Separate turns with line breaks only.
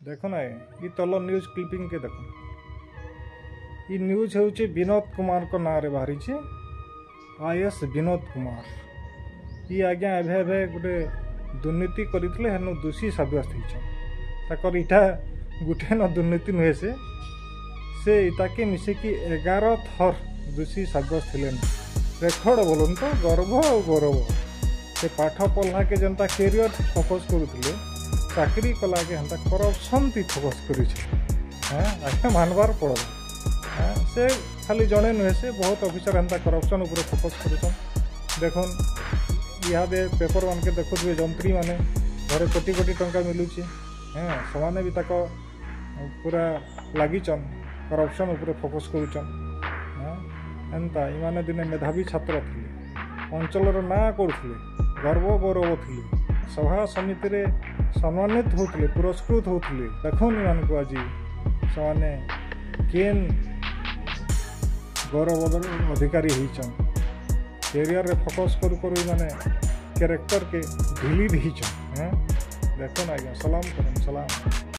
देखो ना ये तल न्यूज क्लिपिंग के देखो ये न्यूज हूँ विनोद कुमार को ना रे बाहरी आईएएस विनोद कुमार ये आज्ञा एभे गोटे दुर्नीति करते हेन दोषी सब्यस्त होकर इटा गोटे न दुर्नीति नुहे से इताके मिसेकी 11 थर दोषी सब्यस्त थे रेकर्ड बोलन तो गर्व और गौरव से पाठ पढ़ला के जनता कैरियर फोकस करुले चाकरी कला के हंता करप्शन ती फोकस कर मानवार पड़ा से खाली जड़े नुहे से बहुत ऑफिसर हंता करप्शन उपर फोकस कर देखन इहादे पेपर मान के देखुए जंत्री माने घरे कोटी कोटी टंका मिलूची समाने भी तक पूरा लगिचन करप्शन उपर फोकस करुचन एंता इमाने दिने मेधावी छात्र थे अंचल ना करुले गर्व गौरव थे सभा समिति रे सम्मानित होते पुरस्कृत होते देखन मान को आज से केन गौरव अधिकारी होचन कैरियर रे फोकस करू माने कैरेक्टर के ढिली रही देखो ना आज्ञा सलाम करन सलाम।